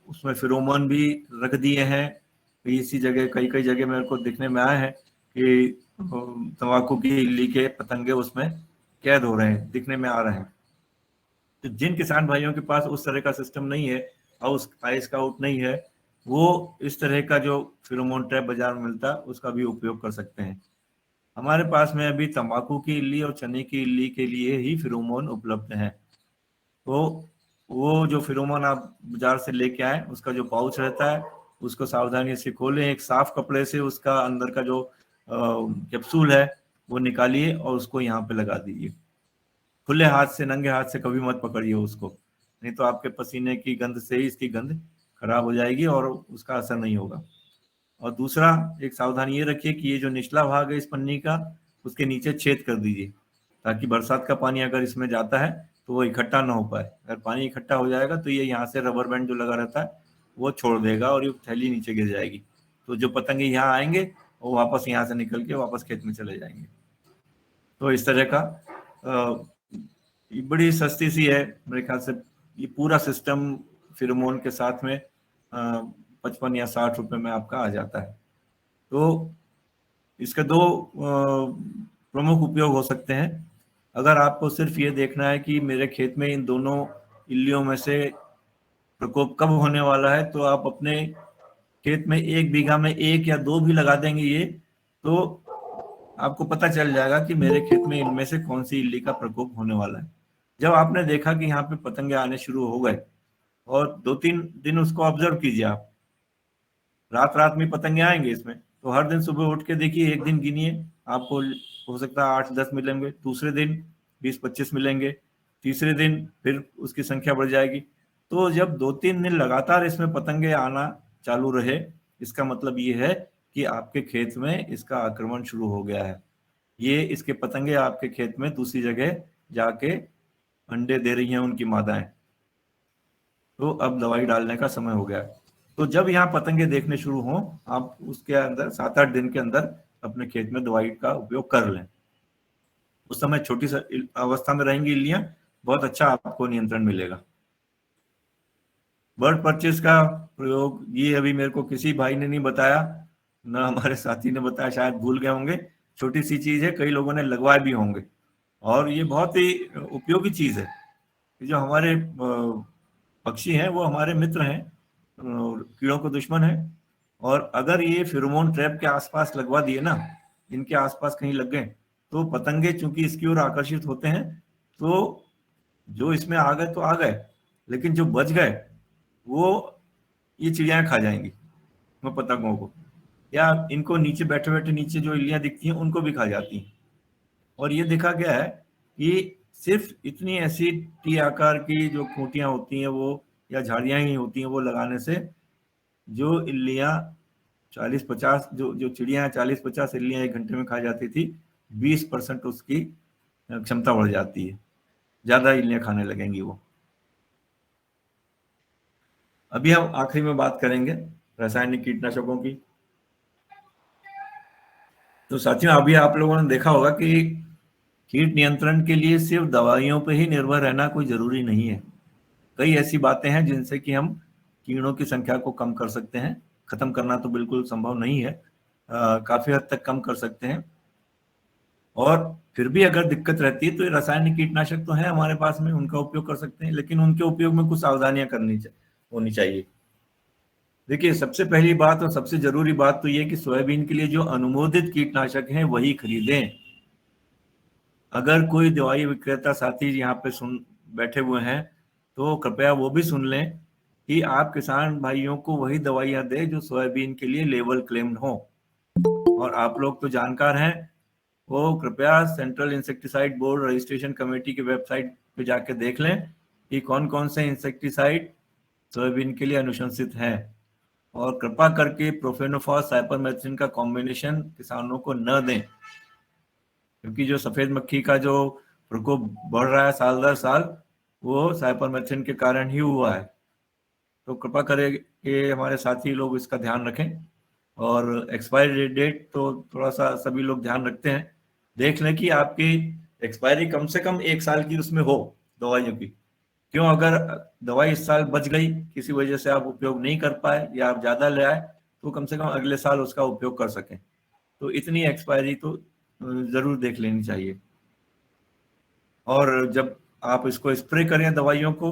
उसमें फिरोमोन भी रख दिए हैं। इसी जगह कई कई जगह मेरे को दिखने में आया है कि तंबाकू की इल्ली के पतंगे उसमें कैद हो रहे हैं, दिखने में आ रहे हैं। तो जिन किसान भाइयों के पास उस तरह का सिस्टम नहीं है, हाउस आई स्काउट नहीं है, वो इस तरह का जो फिरोमोन ट्रैप बाजार में मिलता है उसका भी उपयोग कर सकते हैं। हमारे पास में अभी तंबाकू की इल्ली और चने की इल्ली के लिए ही फिरोमोन उपलब्ध है। तो वो जो फिरोमोन आप बाजार से लेके आए, उसका जो पाउच रहता है उसको सावधानी से खोलें, एक साफ कपड़े से उसका अंदर का जो कैप्सूल है वो निकालिए और उसको यहाँ पे लगा दीजिए। खुले हाथ से, नंगे हाथ से कभी मत पकड़िए उसको, नहीं तो आपके पसीने की गंध से ही इसकी गंध खराब हो जाएगी और उसका असर नहीं होगा। और दूसरा एक सावधानी ये रखिए कि ये जो निचला भाग है इस पन्नी का, उसके नीचे छेद कर दीजिए, ताकि बरसात का पानी अगर इसमें जाता है तो वो इकट्ठा ना हो पाए। अगर पानी इकट्ठा हो जाएगा तो ये यहाँ से रबर बैंड जो लगा रहता है वो छोड़ देगा और ये थैली नीचे गिर जाएगी। तो जो पतंगे यहाँ आएंगे वो वापस यहाँ से निकल के वापस खेत में चले जाएंगे। तो इस तरह का बड़ी सस्ती सी है मेरे ख्याल से, ये पूरा सिस्टम फिरोमोन के साथ में 55 या 60 रुपए में आपका आ जाता है। तो इसके दो प्रमुख उपयोग हो सकते हैं। अगर आपको सिर्फ ये देखना है कि मेरे खेत में इन दोनों इल्लियों में से प्रकोप कब होने वाला है, तो आप अपने खेत में 1 बीघा में 1 या 2 भी लगा देंगे ये, तो आपको पता चल जाएगा कि मेरे खेत में इनमें से कौन सी इल्ली का प्रकोप होने वाला है। जब आपने देखा कि यहाँ पे पतंगे आने शुरू हो गए, और 2-3 दिन उसको ऑब्जर्व कीजिए आप, रात रात में पतंगे आएंगे इसमें, तो हर दिन सुबह उठ के देखिए, एक दिन गिनिए, आपको हो सकता है 8-10 मिलेंगे, दूसरे दिन 20-25 मिलेंगे, तीसरे दिन फिर उसकी संख्या बढ़ जाएगी। तो जब 2-3 दिन लगातार इसमें पतंगे आना चालू रहे, इसका मतलब ये है कि आपके खेत में इसका आक्रमण शुरू हो गया है। ये इसके पतंगे आपके खेत में दूसरी जगह जाके अंडे दे रही हैं उनकी मादाएं, तो अब दवाई डालने का समय हो गया है। तो जब यहाँ पतंगे देखने शुरू हों, आप उसके अंदर 7-8 दिन के अंदर अपने खेत में दवाई का उपयोग कर लें। उस समय छोटी अवस्था में रहेंगी इल्लियां, बहुत अच्छा आपको नियंत्रण मिलेगा। बर्ड परचेस का प्रयोग ये अभी मेरे को किसी भाई ने नहीं बताया, ना हमारे साथी ने बताया, शायद भूल गए होंगे। छोटी सी चीज है, कई लोगों ने लगवाए भी होंगे, और ये बहुत ही उपयोगी चीज है। जो हमारे पक्षी हैं वो हमारे मित्र हैं, कीड़ों को दुश्मन है। और अगर ये फेरोमोन ट्रैप के आसपास लगवा दिए ना, इनके आसपास कहीं लग गए, तो पतंगे चूंकि इसकी ओर आकर्षित होते हैं, तो जो इसमें आ गए तो आ गए, लेकिन जो बच गए वो ये चिड़ियाएं खा जाएंगी वो पतंगों को, या इनको नीचे बैठे बैठे नीचे जो इल्लियां दिखती हैं उनको भी खा जाती हैं। और ये देखा गया है कि सिर्फ इतनी ऐसी टी आकार की जो खूंटियां होती हैं वो, या झाड़ियां ही होती हैं, वो लगाने से जो इल्लियां 40-50 जो जो चिड़ियां 40-50 इल्लियां एक घंटे में खा जाती थी, 20% उसकी क्षमता बढ़ जाती है, ज्यादा इल्लियां खाने लगेंगी वो। अभी हम आखिरी में बात करेंगे रासायनिक कीटनाशकों की। तो साथियों, अभी आप लोगों ने देखा होगा कि कीट नियंत्रण के लिए सिर्फ दवाइयों पर ही निर्भर रहना कोई जरूरी नहीं है। कई ऐसी बातें हैं जिनसे कि हम कीड़ों की संख्या को कम कर सकते हैं। खत्म करना तो बिल्कुल संभव नहीं है, काफी हद तक कम कर सकते हैं। और फिर भी अगर दिक्कत रहती है तो ये रासायनिक कीटनाशक तो है हमारे पास में, उनका उपयोग कर सकते हैं, लेकिन उनके उपयोग में कुछ सावधानियां होनी चाहिए। देखिए, सबसे पहली बात और सबसे जरूरी बात तो ये कि सोयाबीन के लिए जो अनुमोदित कीटनाशक हैं वही खरीदें। अगर कोई दवाई विक्रेता साथी यहाँ पे सुन बैठे हुए हैं तो कृपया वो भी सुन लें कि आप किसान भाइयों को वही दवाइयां दें जो सोयाबीन के लिए लेवल क्लेम्ड हो। और आप लोग तो जानकार हैं, वो कृपया central insecticide board registration committee की वेबसाइट पे जाके देख लें कि कौन कौन से इंसेक्टिसाइड सोयाबीन के लिए अनुशंसित हैं। और कृपा करके प्रोफेनोफॉस साइपरमेथ्रिन का कॉम्बिनेशन किसानों को न दें, क्योंकि जो सफेद मक्खी का जो प्रकोप बढ़ रहा है साल दर साल, वो साइपरमेथ्रिन के कारण ही हुआ है। तो कृपा करें कि हमारे साथी लोग इसका ध्यान रखें। और एक्सपायरी डेट तो थोड़ा सा सभी लोग ध्यान रखते हैं, देख लें कि आपकी एक्सपायरी कम से कम 1 साल की उसमें हो दवाइयों की। क्यों, अगर दवाई इस साल बच गई, किसी वजह से आप उपयोग नहीं कर पाए या आप ज्यादा ले आए, तो कम से कम अगले साल उसका उपयोग कर सकें। तो इतनी एक्सपायरी तो जरूर देख लेनी चाहिए। और जब आप इसको स्प्रे करें दवाइयों को,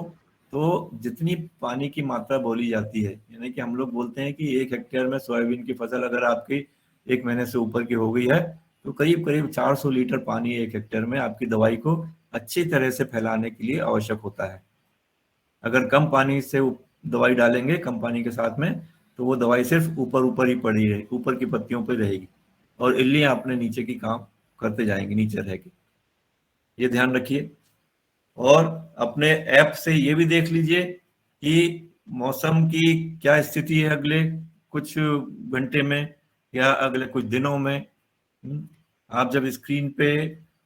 तो जितनी पानी की मात्रा बोली जाती है, यानी कि हम लोग बोलते हैं कि 1 हेक्टेयर में सोयाबीन की फसल अगर आपकी 1 महीने से ऊपर की हो गई है, तो करीब करीब 400 लीटर पानी 1 हेक्टेयर में आपकी दवाई को अच्छी तरह से फैलाने के लिए आवश्यक होता है। अगर कम पानी से दवाई डालेंगे, कम पानी के साथ में, तो वो दवाई सिर्फ ऊपर ऊपर ही पड़ी रहे, ऊपर की पत्तियों पर रहेगी, और इल्लियां अपने नीचे की काम करते जाएंगी नीचे रह के। ये ध्यान रखिए। और अपने ऐप से ये भी देख लीजिए कि मौसम की क्या स्थिति है अगले कुछ घंटे में या अगले कुछ दिनों में। आप जब स्क्रीन पे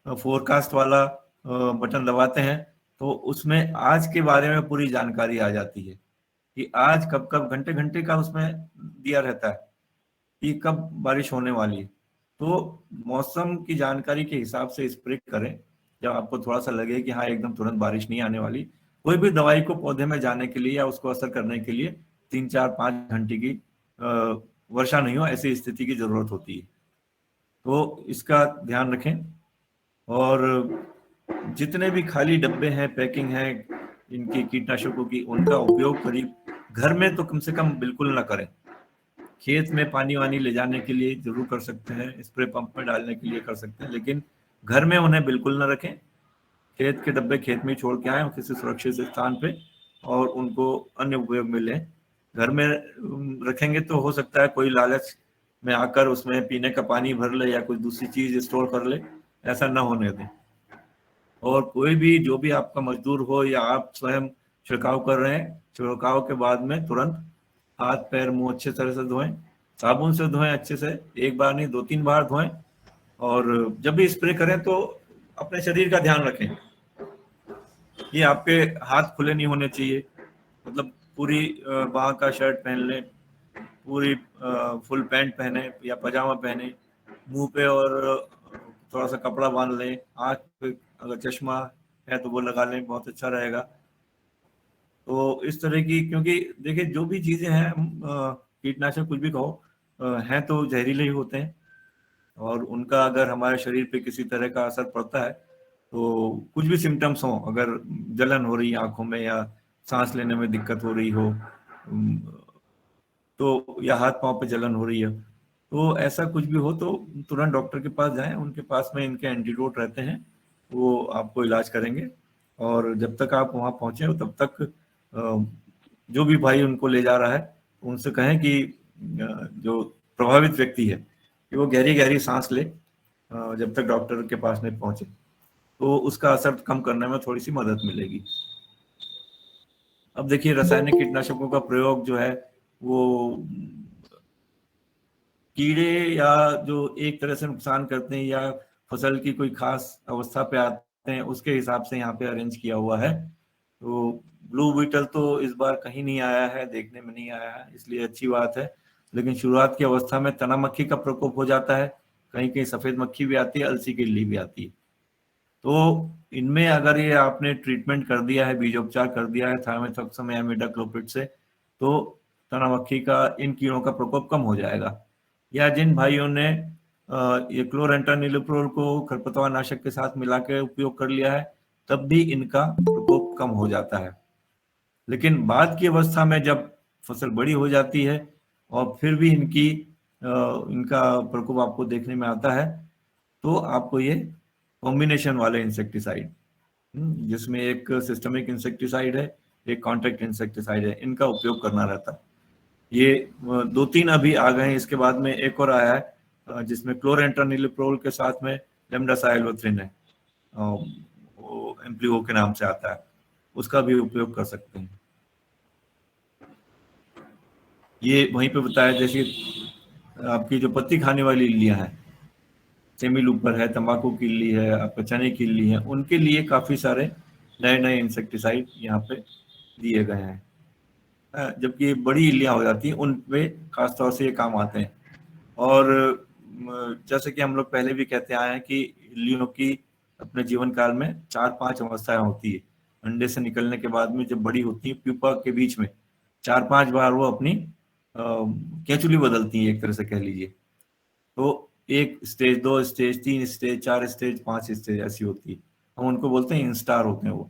फोरकास्ट वाला बटन दबाते हैं, तो उसमें आज के बारे में पूरी जानकारी आ जाती है कि आज कब कब, घंटे घंटे का उसमें दिया रहता है कि कब बारिश होने वाली है। तो मौसम की जानकारी के हिसाब से स्प्रे करें जब आपको थोड़ा सा लगे कि हाँ एकदम तुरंत बारिश नहीं आने वाली। कोई भी दवाई को पौधे में जाने के लिए या उसको असर करने के लिए 3-4-5 घंटे की वर्षा नहीं हो, ऐसी स्थिति की जरूरत होती है। तो इसका ध्यान रखें। और जितने भी खाली डब्बे हैं, पैकिंग है इनकी कीटनाशकों की, उनका उपयोग करीब घर में तो कम से कम बिल्कुल ना करें। खेत में पानी वानी ले जाने के लिए जरूर कर सकते हैं, स्प्रे पंप में डालने के लिए कर सकते हैं, लेकिन घर में उन्हें बिल्कुल ना रखें। खेत के डब्बे खेत में छोड़ के आए किसी सुरक्षित स्थान पे, और उनको अन्य उपयोग में लें। घर में रखेंगे तो हो सकता है कोई लालच में आकर उसमें पीने का पानी भर ले या कोई दूसरी चीज स्टोर कर ले, ऐसा ना होने दें। और कोई भी जो भी आपका मजदूर हो या आप स्वयं छिड़काव कर रहे हैं, छिड़काव के बाद में तुरंत हाथ पैर मुंह अच्छे तरह से धोएं, साबुन से धोएं अच्छे से, 1 बार नहीं 2-3 बार धोएं। और जब भी स्प्रे करें तो अपने शरीर का ध्यान रखें कि आपके हाथ खुले नहीं होने चाहिए, मतलब पूरी बाह का शर्ट पहन लें, पूरी फुल पैंट पहने या पजामा पहने, मुंह पे और थोड़ा सा कपड़ा बांध लें, आँख पे अगर चश्मा है तो वो लगा लें, बहुत अच्छा रहेगा। तो इस तरह की, क्योंकि देखिए जो भी चीजें हैं, कीटनाशक कुछ भी कहो, हैं तो जहरीले ही होते हैं, और उनका अगर हमारे शरीर पे किसी तरह का असर पड़ता है, तो कुछ भी सिम्टम्स हो, अगर जलन हो रही है आंखों में, या सांस लेने में दिक्कत हो रही हो, तो या हाथ पांव पे जलन हो रही है, तो ऐसा कुछ भी हो तो तुरंत डॉक्टर के पास जाएं। उनके पास में इनके एंटीडोट रहते हैं, वो आपको इलाज करेंगे। और जब तक आप वहां पहुंचे हो तब तक जो भी भाई उनको ले जा रहा है, उनसे कहें कि जो प्रभावित व्यक्ति है कि वो गहरी गहरी सांस ले जब तक डॉक्टर के पास नहीं पहुंचे, तो उसका असर कम करने में थोड़ी सी मदद मिलेगी। अब देखिए, रासायनिक कीटनाशकों का प्रयोग जो है वो कीड़े या जो एक तरह से नुकसान करते हैं या फसल की कोई खास अवस्था पे आते हैं, उसके हिसाब से यहाँ पे अरेंज किया हुआ है। तो ब्लू बीटल तो इस बार कहीं नहीं आया है, देखने में नहीं आया है, इसलिए अच्छी बात है। लेकिन शुरुआत की अवस्था में तना मक्खी का प्रकोप हो जाता है, कहीं कहीं सफेद मक्खी भी आती है, अलसी की इल्ली भी आती है। तो इनमें अगर ये आपने ट्रीटमेंट कर दिया है, बीजोपचार कर दिया है थायोमेथॉक्सम या इमिडाक्लोप्रिड से, तो तना मक्खी का, इन कीड़ों का प्रकोप कम हो जाएगा। या जिन भाइयों ने ये क्लोरेंट्रानिलिप्रोल को खरपतवार नाशक के साथ मिला के उपयोग कर लिया है, तब भी इनका प्रकोप कम हो जाता है। लेकिन बाद की अवस्था में जब फसल बड़ी हो जाती है और फिर भी इनका प्रकोप आपको देखने में आता है, तो आपको ये कॉम्बिनेशन वाले इंसेक्टिसाइड, जिसमें एक सिस्टमिक इंसेक्टिसाइड है, एक कॉन्ट्रैक्ट इंसेक्टिसाइड है, इनका उपयोग करना रहता है। ये 2-3 अभी आ गए हैं, इसके बाद में एक और आया है जिसमें क्लोरेंट्रानिलिप्रोल के साथ में लेमडासाइलोथ्रिन है, वो एम्प्लीओ के नाम से आता है, उसका भी उपयोग कर सकते हैं। ये वहीं पे बताया, जैसे आपकी जो पत्ती खाने वाली इल्लियां हैं, सेमीलूपर है, तंबाकू की इल्ली है, आपका चने की इल्ली है, उनके लिए काफी सारे नए नए इंसेक्टिसाइड यहाँ पे दिए गए हैं। जबकि बड़ी इल्लियां हो जाती हैं, उन पे खासतौर से ये काम आते हैं। और जैसे कि हम लोग पहले भी कहते आए हैं कि इल्लियों की अपने जीवन काल में 4-5 अवस्थाएं होती है। अंडे से निकलने के बाद में जब बड़ी होती है, प्यूपा के बीच में 4-5 बार वो अपनी केंचुली बदलती है, एक तरह से कह लीजिए। तो 1 stage, 2 stage, 3 stage, 4 stage, 5 stage ऐसी होती है। हम उनको बोलते हैं इंस्टार होते हैं वो।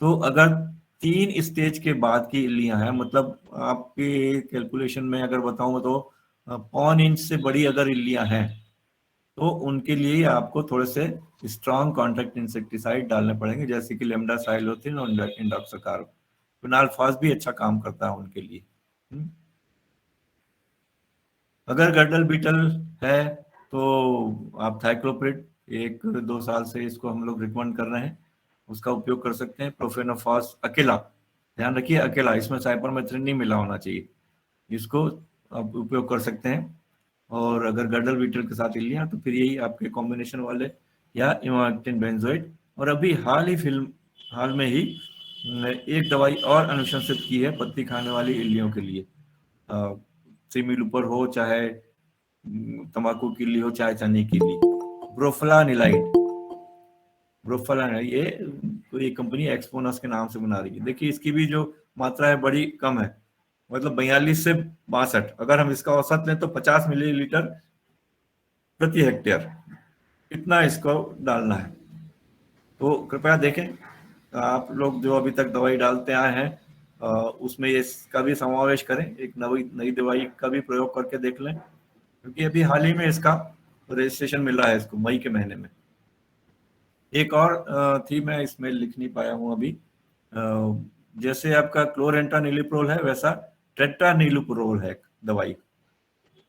तो अगर 3 स्टेज के बाद की इल्लियां हैं, मतलब आपके कैलकुलेशन में अगर बताऊं तो 1.25 इंच से बड़ी अगर इल्लियां हैं, तो उनके लिए आपको थोड़े से स्ट्रॉन्ग कॉन्ट्रैक्ट इंसेक्टिसाइड डालने पड़ेंगे, जैसे कि लेमडासाइलोथ्रिन और इंडोक्साकार्ब। फिनाल्फास भी अच्छा काम करता है उनके लिए। अगर गर्डल बीटल है तो आप थाइक्लोप्रिड 1-2 साल से इसको हम लोग रिकमेंड कर रहे हैं, उसका उपयोग कर सकते हैं। प्रोफेनोफॉस अकेला, ध्यान रखिए अकेला, इसमें साइपरमेथ्रिन नहीं मिला होना चाहिए, इसको आप उपयोग कर सकते हैं। और अगर गर्डल बीटल के साथ इल्लियां, तो फिर यही आपके कॉम्बिनेशन वाले या इमाक्टिन बेंजोइड। और अभी हाल में ही एक दवाई और अनुशंसित की है पत्ती खाने वाली इल्लियों के लिए, सेमीलूपर हो, चाहे तंबाकू की इल्ली हो, चाहे चने की इल्ली, ब्रोफलानिलाइड। ये कोई कंपनी एक्सपोनस के नाम से बना रही है। देखिए इसकी भी जो मात्रा है बड़ी कम है, मतलब 42 से 62, अगर हम इसका औसत लें तो 50 मिलीलीटर प्रति हेक्टेयर, इतना इसको डालना है। तो कृपया देखें, आप लोग जो अभी तक दवाई डालते आए हैं उसमें इसका भी समावेश करें, एक नई दवाई का भी प्रयोग करके देख लें, क्योंकि अभी हाल ही में इसका रजिस्ट्रेशन मिला है इसको, मई के महीने में। एक और थी, मैं इसमें लिख नहीं पाया हूँ अभी, जैसे आपका क्लोरेंट्रानिलिप्रोल है, वैसा टेट्रानिलिप्रोल है दवाई।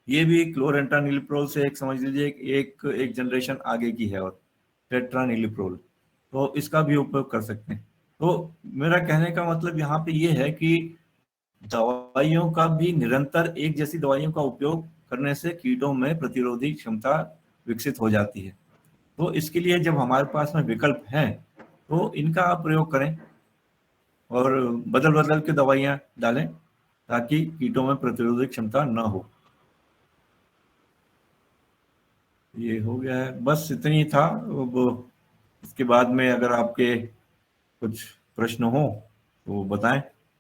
ये भी क्लोरेंट्रानिलिप्रोल से एक समझ लीजिए एक जनरेशन आगे की है, और टेट्रानिलिप्रोल, तो इसका भी उपयोग कर सकते हैं। तो मेरा कहने का मतलब यहाँ पे ये है कि दवाइयों का भी निरंतर एक जैसी दवाइयों का उपयोग करने से कीटों में प्रतिरोधी क्षमता विकसित हो जाती है। तो इसके लिए जब हमारे पास में विकल्प हैं, तो इनका आप प्रयोग करें और बदल बदल के दवाइयां डालें, ताकि कीटों में प्रतिरोधी क्षमता न हो। ये हो गया है, बस इतनी था। अब इसके बाद में अगर आपके कुछ प्रश्न हो तो बताएं।